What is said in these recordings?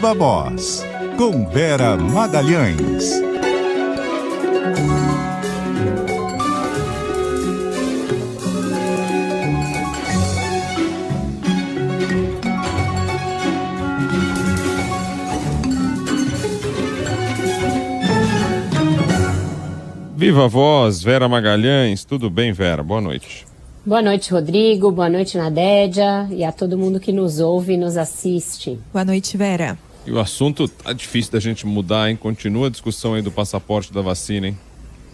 Viva Voz, com Vera Magalhães. Viva Voz, Vera Magalhães. Tudo bem, Vera? Boa noite. Boa noite, Rodrigo. Boa noite, Nadédia. E a todo mundo que nos ouve e nos assiste. Boa noite, Vera. E o assunto tá difícil da gente mudar, hein? Continua a discussão aí do passaporte da vacina, hein?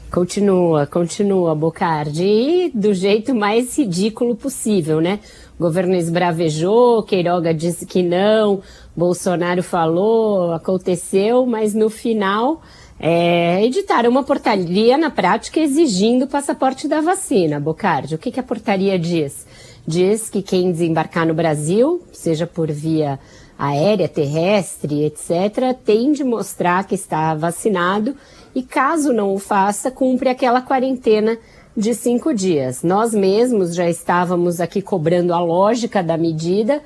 Continua, Bocardi. E do jeito mais ridículo possível, né? O governo esbravejou, Queiroga disse que não, Bolsonaro falou, aconteceu, mas no final... editaram uma portaria na prática exigindo o passaporte da vacina, Bocardi. O que a portaria diz? Diz que quem desembarcar no Brasil, seja por via aérea, terrestre, etc., tem de mostrar que está vacinado e, caso não o faça, cumpre aquela quarentena de 5 dias. Nós mesmos já estávamos aqui cobrando a lógica da medida,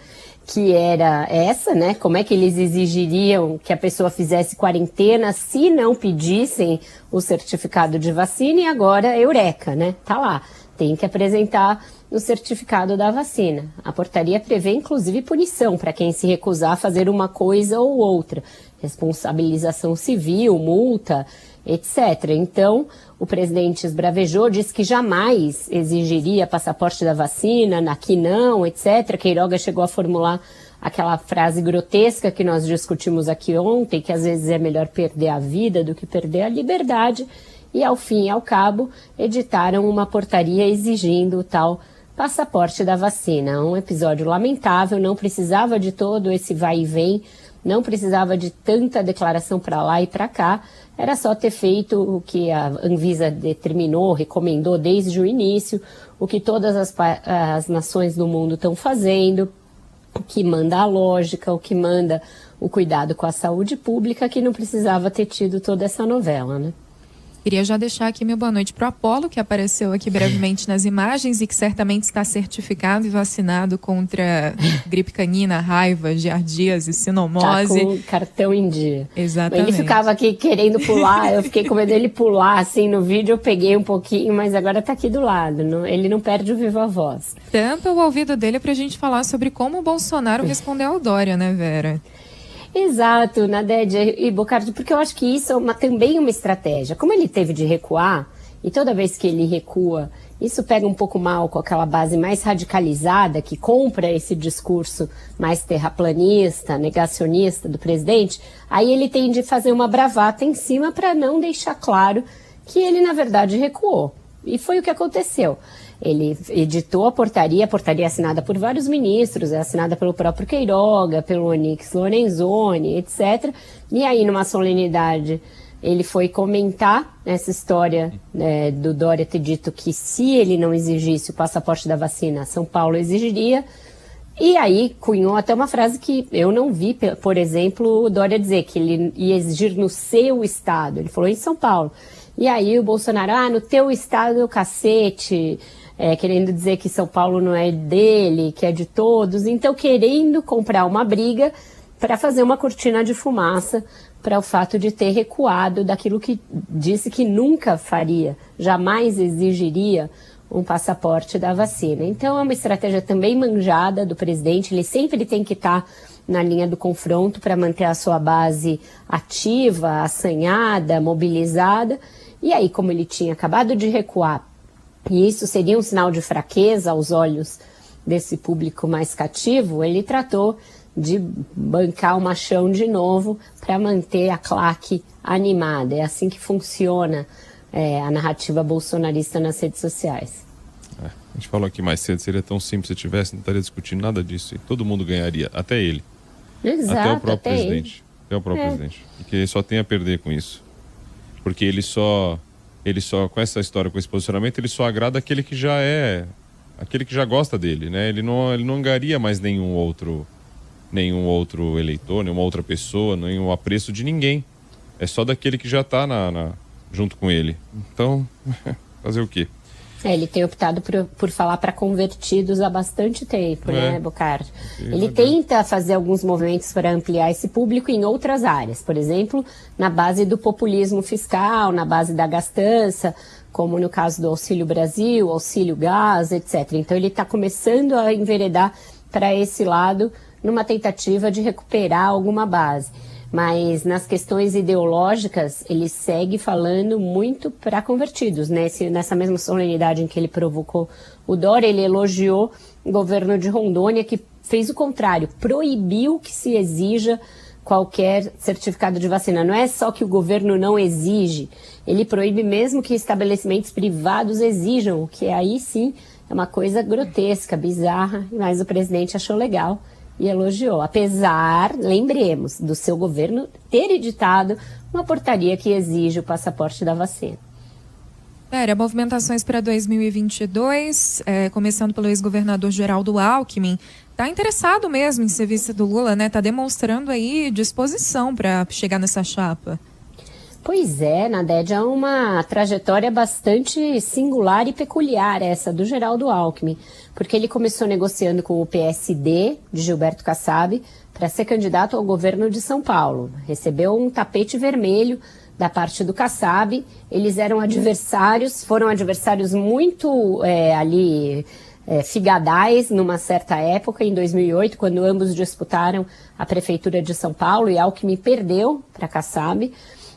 que era essa, né? Como é que eles exigiriam que a pessoa fizesse quarentena se não pedissem o certificado de vacina? E agora, eureka, né? Tá lá, tem que apresentar o certificado da vacina. A portaria prevê, inclusive, punição para quem se recusar a fazer uma coisa ou outra. Responsabilização civil, multa, etc. Então, o presidente esbravejou, disse que jamais exigiria passaporte da vacina, aqui não, etc. Queiroga chegou a formular aquela frase grotesca que nós discutimos aqui ontem, que às vezes é melhor perder a vida do que perder a liberdade. E, ao fim e ao cabo, editaram uma portaria exigindo o tal passaporte da vacina. Um episódio lamentável, não precisava de todo esse vai e vem, não precisava de tanta declaração para lá e para cá, era só ter feito o que a Anvisa determinou, recomendou desde o início, o que todas as nações do mundo estão fazendo, o que manda a lógica, o que manda o cuidado com a saúde pública, que não precisava ter tido toda essa novela, né? Queria já deixar aqui meu boa noite para o Apolo, que apareceu aqui brevemente nas imagens e que certamente está certificado e vacinado contra gripe canina, raiva, giardíase, sinomose. Tá com o cartão em dia. Exatamente. Ele ficava aqui querendo pular, eu fiquei com medo dele pular, assim, no vídeo eu peguei um pouquinho, mas agora tá aqui do lado, ele não perde o Viva Voz. Tampa o ouvido dele pra gente falar sobre como o Bolsonaro respondeu ao Dória, né, Vera? Exato, Nadédia e Bocardi, porque eu acho que isso é também uma estratégia. Como ele teve de recuar, e toda vez que ele recua, isso pega um pouco mal com aquela base mais radicalizada que compra esse discurso mais terraplanista, negacionista do presidente, aí ele tem de fazer uma bravata em cima para não deixar claro que ele, na verdade, recuou. E foi o que aconteceu. Ele editou a portaria assinada por vários ministros, é assinada pelo próprio Queiroga, pelo Onyx Lorenzoni, etc. E aí, numa solenidade, ele foi comentar essa história do Dória ter dito que se ele não exigisse o passaporte da vacina, São Paulo exigiria. E aí, cunhou até uma frase que eu não vi, por exemplo, o Dória dizer que ele ia exigir no seu estado. Ele falou em São Paulo. E aí o Bolsonaro, no teu estado, cacete... querendo dizer que São Paulo não é dele, que é de todos, então querendo comprar uma briga para fazer uma cortina de fumaça para o fato de ter recuado daquilo que disse que nunca faria, jamais exigiria um passaporte da vacina. Então é uma estratégia também manjada do presidente, ele sempre tem que estar na linha do confronto para manter a sua base ativa, assanhada, mobilizada, e aí como ele tinha acabado de recuar, e isso seria um sinal de fraqueza aos olhos desse público mais cativo, ele tratou de bancar o machão de novo para manter a claque animada. É assim que funciona a narrativa bolsonarista nas redes sociais. A gente falou aqui mais cedo, seria tão simples se tivesse, não estaria discutindo nada disso. E todo mundo ganharia, até ele. Exato, até o próprio presidente. Até o próprio presidente. Porque ele só tem a perder com isso. Porque ele só, com essa história, com esse posicionamento, ele só agrada aquele que já gosta dele, né? Ele não angariaria mais nenhum outro eleitor, nenhuma outra pessoa, nenhum apreço de ninguém. É só daquele que já está junto com ele. Então, fazer o quê? Ele tem optado por falar para convertidos há bastante tempo, né, Bocardi? Ele tenta fazer alguns movimentos para ampliar esse público em outras áreas, por exemplo, na base do populismo fiscal, na base da gastança, como no caso do Auxílio Brasil, Auxílio Gás, etc. Então ele está começando a enveredar para esse lado numa tentativa de recuperar alguma base. Mas nas questões ideológicas, ele segue falando muito para convertidos. Nessa mesma solenidade em que ele provocou o Dória, ele elogiou o governo de Rondônia, que fez o contrário, proibiu que se exija qualquer certificado de vacina. Não é só que o governo não exige, ele proíbe mesmo que estabelecimentos privados exijam, o que aí sim é uma coisa grotesca, bizarra, mas o presidente achou legal e elogiou, apesar, lembremos, do seu governo ter editado uma portaria que exige o passaporte da vacina. Movimentações para 2022, começando pelo ex-governador Geraldo Alckmin, está interessado mesmo em ser vice do Lula, né? Está demonstrando aí disposição para chegar nessa chapa. Pois é, Nadege, é uma trajetória bastante singular e peculiar essa do Geraldo Alckmin, porque ele começou negociando com o PSD de Gilberto Kassab para ser candidato ao governo de São Paulo. Recebeu um tapete vermelho da parte do Kassab, eles eram adversários, foram adversários muito figadais numa certa época, em 2008, quando ambos disputaram a prefeitura de São Paulo e Alckmin perdeu para Kassab.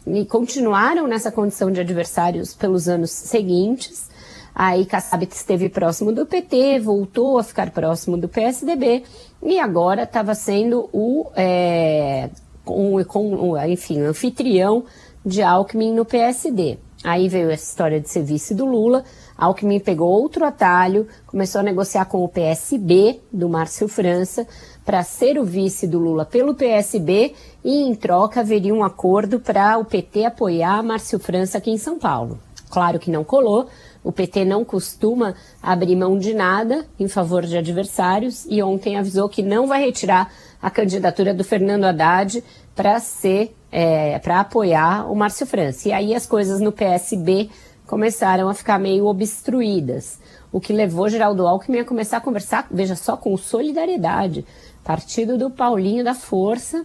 E continuaram nessa condição de adversários pelos anos seguintes. Aí Kassab esteve próximo do PT, voltou a ficar próximo do PSDB e agora estava sendo o anfitrião de Alckmin no PSD. Aí veio essa história de ser vice do Lula, Alckmin pegou outro atalho, começou a negociar com o PSB do Márcio França para ser o vice do Lula pelo PSB e, em troca, haveria um acordo para o PT apoiar Márcio França aqui em São Paulo. Claro que não colou, o PT não costuma abrir mão de nada em favor de adversários e ontem avisou que não vai retirar a candidatura do Fernando Haddad para apoiar o Márcio França. E aí as coisas no PSB começaram a ficar meio obstruídas, o que levou Geraldo Alckmin a começar a conversar, veja só, com Solidariedade, partido do Paulinho da Força.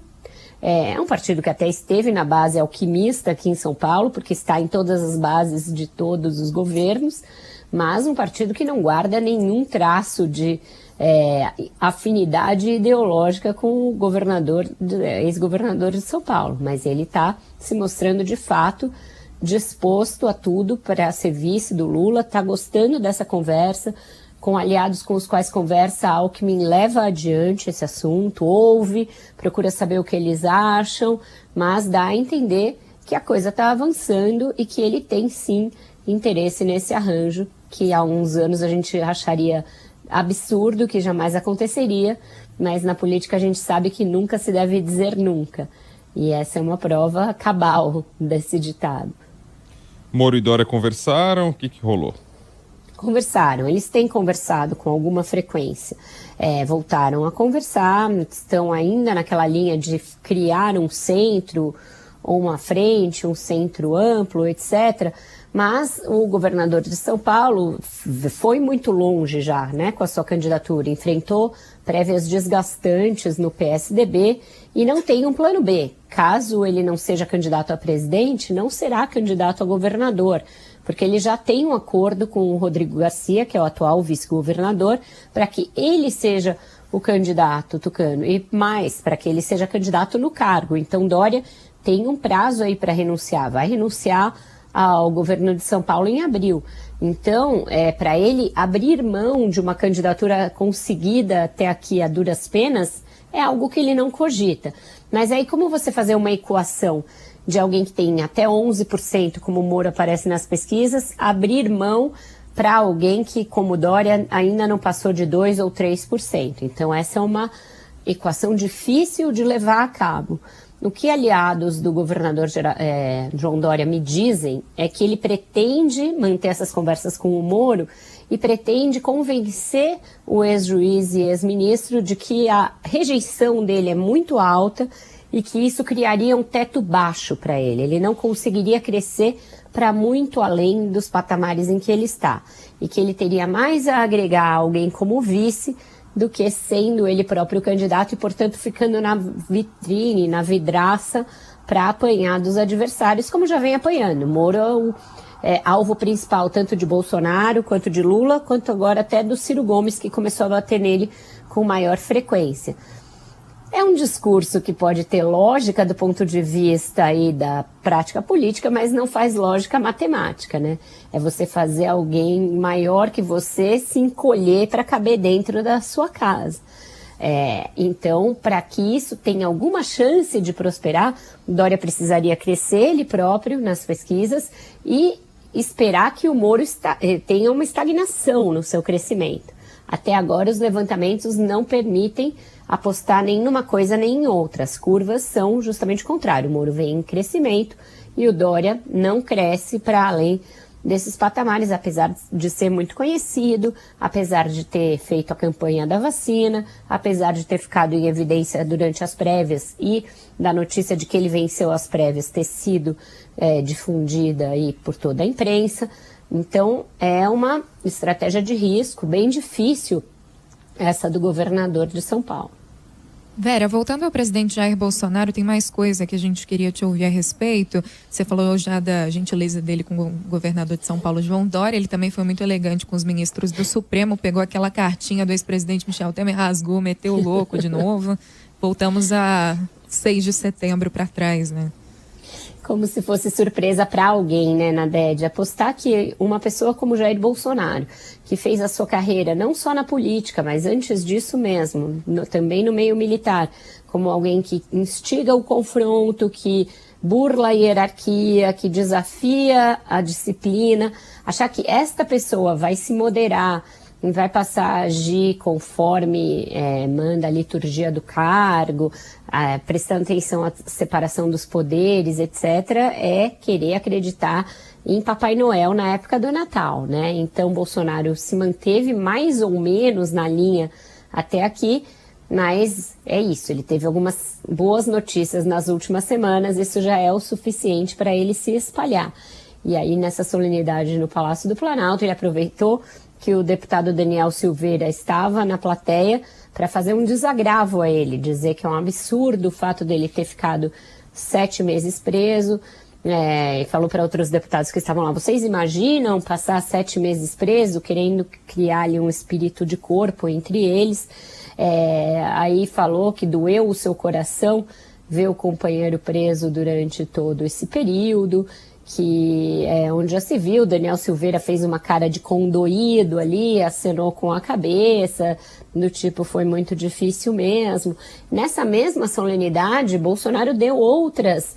É um partido que até esteve na base alquimista aqui em São Paulo, porque está em todas as bases de todos os governos, mas um partido que não guarda nenhum traço de afinidade ideológica com o ex-governador de São Paulo. Mas ele está se mostrando de fato disposto a tudo para ser vice do Lula, está gostando dessa conversa, com aliados com os quais conversa, Alckmin leva adiante esse assunto, ouve, procura saber o que eles acham, mas dá a entender que a coisa está avançando e que ele tem sim interesse nesse arranjo, que há uns anos a gente acharia absurdo, que jamais aconteceria, mas na política a gente sabe que nunca se deve dizer nunca. E essa é uma prova cabal desse ditado. Moro e Dória conversaram, o que rolou? Conversaram, eles têm conversado com alguma frequência, voltaram a conversar, estão ainda naquela linha de criar um centro, ou uma frente, um centro amplo, etc., mas o governador de São Paulo foi muito longe já, né, com a sua candidatura, enfrentou prévias desgastantes no PSDB e não tem um plano B. Caso ele não seja candidato a presidente, não será candidato a governador, porque ele já tem um acordo com o Rodrigo Garcia, que é o atual vice-governador, para que ele seja o candidato tucano e mais, para que ele seja candidato no cargo. Então Dória tem um prazo aí para renunciar, vai renunciar ao governo de São Paulo em abril. Então, para ele abrir mão de uma candidatura conseguida até aqui a duras penas, é algo que ele não cogita. Mas aí como você fazer uma equação de alguém que tem até 11%, como o Moro aparece nas pesquisas, abrir mão para alguém que, como Dória, ainda não passou de 2% ou 3%. Então, essa é uma equação difícil de levar a cabo. O que aliados do governador João Dória me dizem é que ele pretende manter essas conversas com o Moro e pretende convencer o ex-juiz e ex-ministro de que a rejeição dele é muito alta e que isso criaria um teto baixo para ele. Ele não conseguiria crescer para muito além dos patamares em que ele está. E que ele teria mais a agregar a alguém como vice do que sendo ele próprio candidato e, portanto, ficando na vitrine, na vidraça, para apanhar dos adversários, como já vem apanhando. Moro é alvo principal tanto de Bolsonaro, quanto de Lula, quanto agora até do Ciro Gomes, que começou a bater nele com maior frequência. É um discurso que pode ter lógica do ponto de vista aí da prática política, mas não faz lógica matemática, né? É você fazer alguém maior que você se encolher para caber dentro da sua casa. Então, para que isso tenha alguma chance de prosperar, Dória precisaria crescer ele próprio nas pesquisas e esperar que o Moro tenha uma estagnação no seu crescimento. Até agora, os levantamentos não permitem apostar nem numa coisa nem em outra. As curvas são justamente o contrário. O Moro vem em crescimento e o Dória não cresce para além desses patamares, apesar de ser muito conhecido, apesar de ter feito a campanha da vacina, apesar de ter ficado em evidência durante as prévias e da notícia de que ele venceu as prévias ter sido difundida aí por toda a imprensa. Então, é uma estratégia de risco bem difícil essa do governador de São Paulo. Vera, voltando ao presidente Jair Bolsonaro, tem mais coisa que a gente queria te ouvir a respeito. Você falou já da gentileza dele com o governador de São Paulo, João Dória. Ele também foi muito elegante com os ministros do Supremo, pegou aquela cartinha do ex-presidente Michel Temer, rasgou, meteu o louco de novo. Voltamos a 6 de setembro para trás, né? Como se fosse surpresa para alguém, né, Nadede? Apostar que uma pessoa como Jair Bolsonaro, que fez a sua carreira não só na política, mas antes disso mesmo, também no meio militar, como alguém que instiga o confronto, que burla a hierarquia, que desafia a disciplina, achar que esta pessoa vai se moderar e vai passar a agir conforme manda a liturgia do cargo, prestando atenção à separação dos poderes, etc., é querer acreditar em Papai Noel na época do Natal, né? Então, Bolsonaro se manteve mais ou menos na linha até aqui, mas é isso, ele teve algumas boas notícias nas últimas semanas, isso já é o suficiente para ele se espalhar. E aí, nessa solenidade no Palácio do Planalto, ele aproveitou que o deputado Daniel Silveira estava na plateia para fazer um desagravo a ele, dizer que é um absurdo o fato dele ter ficado 7 meses preso, e falou para outros deputados que estavam lá, vocês imaginam passar 7 meses preso, querendo criar ali um espírito de corpo entre eles, aí falou que doeu o seu coração ver o companheiro preso durante todo esse período, que onde já se viu, Daniel Silveira fez uma cara de condoído ali, acenou com a cabeça, do tipo, foi muito difícil mesmo. Nessa mesma solenidade, Bolsonaro deu outras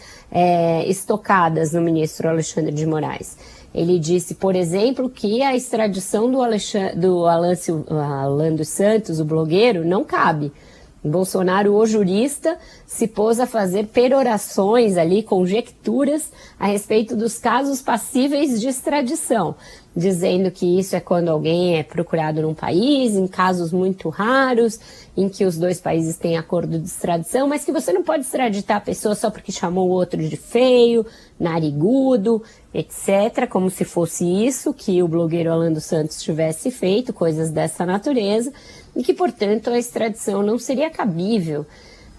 estocadas no ministro Alexandre de Moraes. Ele disse, por exemplo, que a extradição do Alan dos Santos, o blogueiro, não cabe. Bolsonaro, o jurista, se pôs a fazer perorações ali, conjecturas a respeito dos casos passíveis de extradição, dizendo que isso é quando alguém é procurado num país, em casos muito raros, em que os dois países têm acordo de extradição, mas que você não pode extraditar a pessoa só porque chamou o outro de feio, narigudo, etc., como se fosse isso que o blogueiro Alan dos Santos tivesse feito, coisas dessa natureza, e que, portanto, a extradição não seria cabível.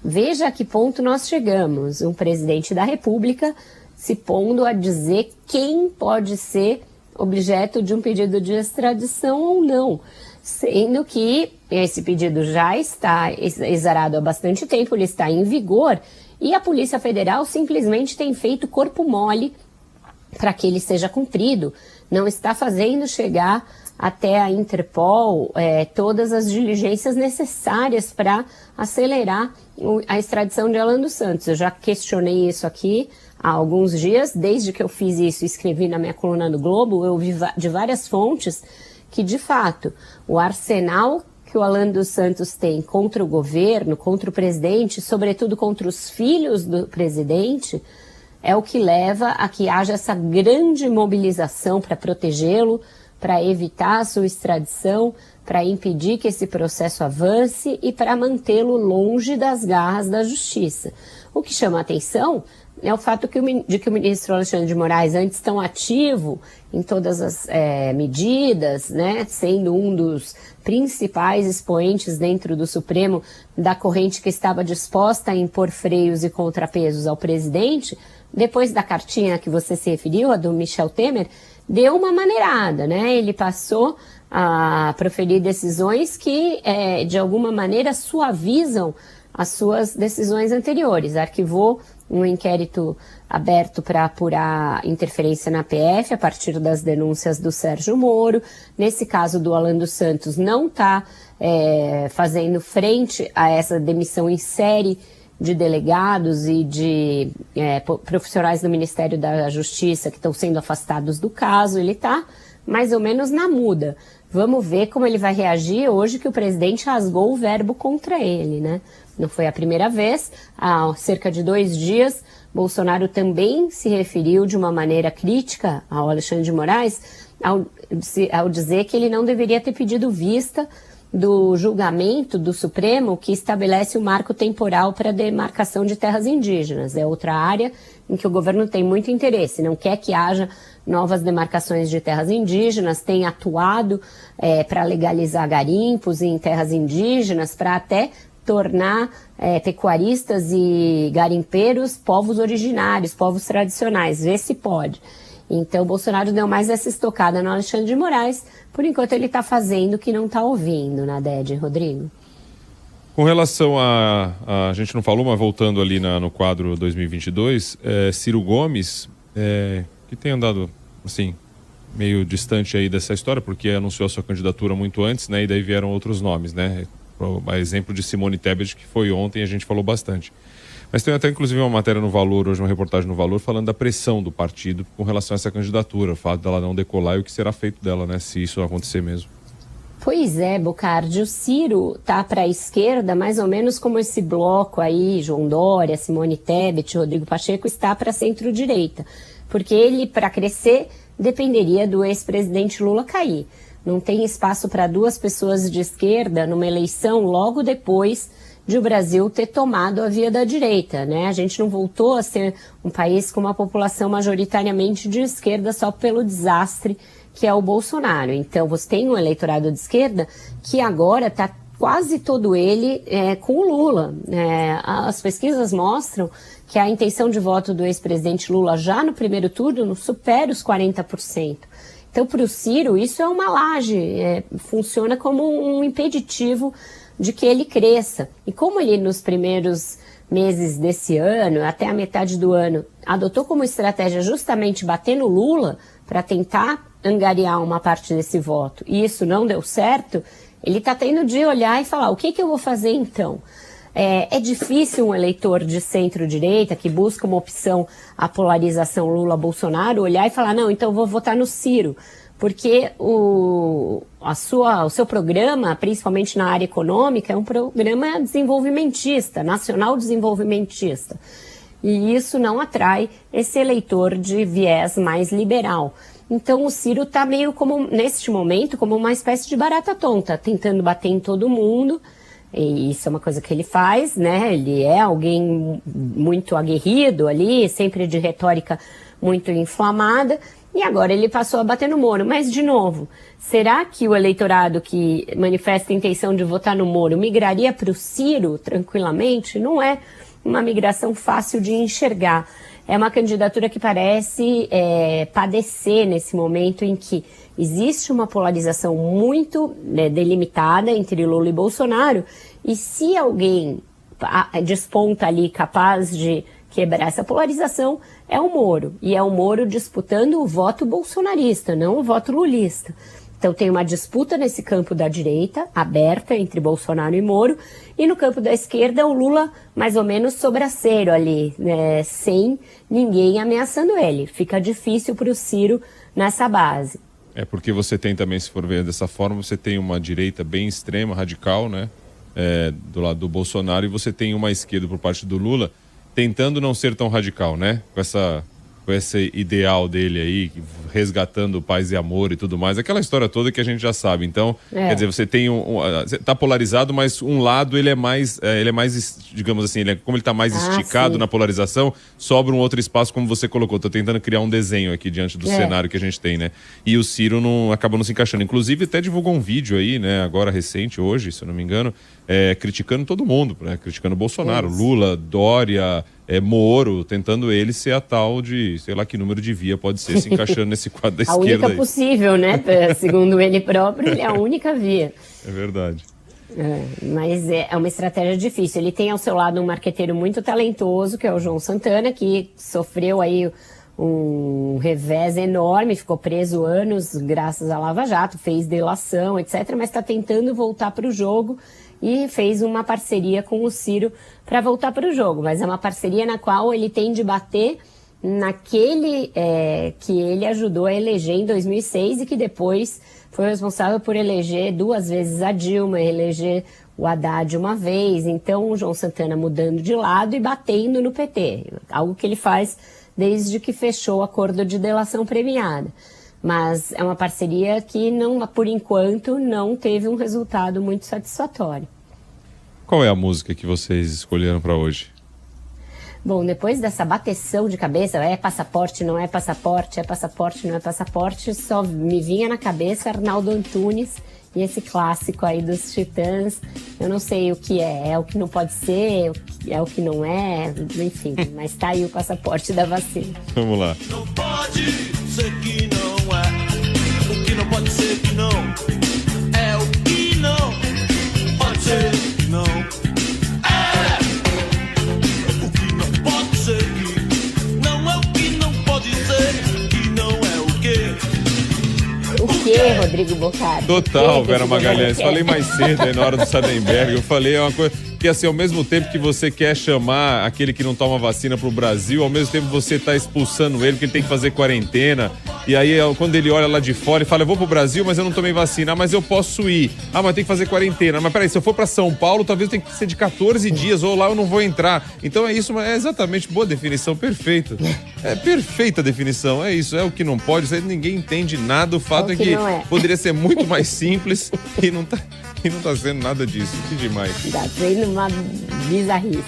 Veja a que ponto nós chegamos. Um presidente da República se pondo a dizer quem pode ser objeto de um pedido de extradição ou não, sendo que esse pedido já está exarado há bastante tempo, ele está em vigor, e a Polícia Federal simplesmente tem feito corpo mole para que ele seja cumprido, não está fazendo chegar até a Interpol todas as diligências necessárias para acelerar a extradição de Alan dos Santos. Eu já questionei isso aqui há alguns dias, desde que eu fiz isso e escrevi na minha coluna do Globo, eu vi de várias fontes que, de fato, o arsenal que o Alan dos Santos tem contra o governo, contra o presidente, sobretudo contra os filhos do presidente, é o que leva a que haja essa grande mobilização para protegê-lo, para evitar a sua extradição, para impedir que esse processo avance e para mantê-lo longe das garras da justiça. O que chama a atenção é o fato de que o ministro Alexandre de Moraes, antes tão ativo em todas as medidas, né, sendo um dos principais expoentes dentro do Supremo da corrente que estava disposta a impor freios e contrapesos ao presidente, depois da cartinha que você se referiu, a do Michel Temer, deu uma maneirada, né? Ele passou a proferir decisões que, de alguma maneira, suavizam as suas decisões anteriores. Arquivou um inquérito aberto para apurar interferência na PF a partir das denúncias do Sérgio Moro. Nesse caso do Alan dos Santos, não está fazendo frente a essa demissão em série de delegados e de profissionais do Ministério da Justiça que estão sendo afastados do caso. Ele está mais ou menos na muda. Vamos ver como ele vai reagir hoje que o presidente rasgou o verbo contra ele, né? Não foi a primeira vez. Há cerca de 2 dias, Bolsonaro também se referiu de uma maneira crítica ao Alexandre de Moraes ao dizer que ele não deveria ter pedido vista do julgamento do Supremo que estabelece o marco temporal para a demarcação de terras indígenas. É outra área em que o governo tem muito interesse, não quer que haja novas demarcações de terras indígenas, tem atuado para legalizar garimpos em terras indígenas, para até tornar pecuaristas e garimpeiros povos originários, povos tradicionais, ver se pode. Então, o Bolsonaro deu mais essa estocada no Alexandre de Moraes. Por enquanto, ele está fazendo o que não está ouvindo, na DED, Rodrigo. Com relação a gente não falou, mas voltando ali no quadro 2022, Ciro Gomes, que tem andado, assim, meio distante aí dessa história, porque anunciou a sua candidatura muito antes, né? E daí vieram outros nomes, né? A exemplo de Simone Tebet, que foi ontem, a gente falou bastante. Mas tem até, inclusive, uma matéria no Valor, hoje uma reportagem no Valor, falando da pressão do partido com relação a essa candidatura, o fato dela não decolar e o que será feito dela, né, se isso acontecer mesmo. Pois é, Bocardi, o Ciro tá para a esquerda mais ou menos como esse bloco aí, João Dória, Simone Tebet, Rodrigo Pacheco, está para centro-direita. Porque ele, para crescer, dependeria do ex-presidente Lula cair. Não tem espaço para 2 pessoas de esquerda numa eleição logo depois de o Brasil ter tomado a via da direita, né? A gente não voltou a ser um país com uma população majoritariamente de esquerda só pelo desastre que é o Bolsonaro. Então, você tem um eleitorado de esquerda que agora está quase todo ele com o Lula. As pesquisas mostram que a intenção de voto do ex-presidente Lula já no primeiro turno supera os 40%. Então, para o Ciro, isso é uma laje, funciona como um impeditivo de que ele cresça. E como ele, nos primeiros meses desse ano, até a metade do ano, adotou como estratégia justamente bater no Lula para tentar angariar uma parte desse voto, e isso não deu certo, ele está tendo de olhar e falar, o que eu vou fazer então? É difícil um eleitor de centro-direita que busca uma opção, a polarização Lula-Bolsonaro, olhar e falar, não, então eu vou votar no Ciro, porque o seu programa, principalmente na área econômica, é um programa desenvolvimentista, nacional desenvolvimentista. E isso não atrai esse eleitor de viés mais liberal. Então o Ciro está meio como, neste momento, como uma espécie de barata tonta, tentando bater em todo mundo. E isso é uma coisa que ele faz, né? Ele é alguém muito aguerrido ali, sempre de retórica muito inflamada. E agora ele passou a bater no Moro. Mas, de novo, será que o eleitorado que manifesta a intenção de votar no Moro migraria para o Ciro tranquilamente? Não é uma migração fácil de enxergar. É uma candidatura que parece padecer nesse momento em que existe uma polarização muito delimitada entre Lula e Bolsonaro. E se alguém desponta ali capaz de quebrar essa polarização, é o Moro. E é o Moro disputando o voto bolsonarista, não o voto lulista. Então tem uma disputa nesse campo da direita, aberta entre Bolsonaro e Moro, e no campo da esquerda o Lula mais ou menos sobraceiro ali, né, sem ninguém ameaçando ele. Fica difícil para o Ciro nessa base. É porque você tem também, se for ver dessa forma, você tem uma direita bem extrema, radical, né, do lado do Bolsonaro, e você tem uma esquerda por parte do Lula, tentando não ser tão radical, né? Com esse ideal dele aí, resgatando paz e amor e tudo mais, aquela história toda que a gente já sabe. Então, quer dizer, você tem você tá polarizado, mas um lado ele é mais, digamos assim, como ele tá mais esticado na polarização, sobra um outro espaço, como você colocou. Tô tentando criar um desenho aqui diante do cenário que a gente tem, né? E o Ciro acabou não se encaixando. Inclusive, até divulgou um vídeo aí, né, agora recente, hoje, se eu não me engano, criticando todo mundo, né? Criticando Bolsonaro, Lula, Dória, Moro, tentando ele ser a tal de, sei lá que número de via pode ser, se encaixando nesse quadro da esquerda. A única possível, né? Segundo ele próprio, ele é a única via. É verdade. Mas é uma estratégia difícil. Ele tem ao seu lado um marqueteiro muito talentoso, que é o João Santana, que sofreu aí um revés enorme, ficou preso anos graças à Lava Jato, fez delação, etc., mas está tentando voltar para o jogo e fez uma parceria com o Ciro para voltar para o jogo. Mas é uma parceria na qual ele tem de bater naquele que ele ajudou a eleger em 2006 e que depois foi responsável por eleger 2 vezes a Dilma, eleger o Haddad uma vez. Então, o João Santana mudando de lado e batendo no PT, algo que ele faz desde que fechou o acordo de delação premiada. Mas é uma parceria que, por enquanto, não teve um resultado muito satisfatório. Qual é a música que vocês escolheram para hoje? Bom, depois dessa bateção de cabeça, é passaporte, não é passaporte, é passaporte, não é passaporte, só me vinha na cabeça Arnaldo Antunes e esse clássico aí dos Titãs. Eu não sei o que é o que não pode ser, é o que não é, enfim, mas tá aí o passaporte da vacina. Vamos lá. Não pode ser que não é, o que não pode ser que não, é o que não pode ser que não, é o que não pode ser que não é o que não pode ser que não é o quê? O quê, Rodrigo Bocardi? Total, Vera Magalhães. Falei mais cedo aí na hora do Sardenberg. Eu falei uma coisa que, assim, ao mesmo tempo que você quer chamar aquele que não toma vacina pro Brasil, ao mesmo tempo você tá expulsando ele, porque ele tem que fazer quarentena. E aí, quando ele olha lá de fora e fala, eu vou pro Brasil, mas eu não tomei vacina. Ah, mas eu posso ir. Ah, mas tem que fazer quarentena. Mas peraí, se eu for pra São Paulo, talvez tenha que ser de 14 dias, ou lá eu não vou entrar. Então é isso, é exatamente, boa definição, perfeita. É perfeita a definição, é isso, é o que não pode, isso aí ninguém entende nada. O fato é que poderia ser muito mais simples e não tá sendo nada disso. Que demais. Tá sendo uma bizarrice.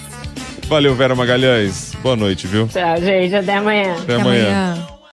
Valeu, Vera Magalhães. Boa noite, viu? Tchau, gente. Até amanhã. Até amanhã.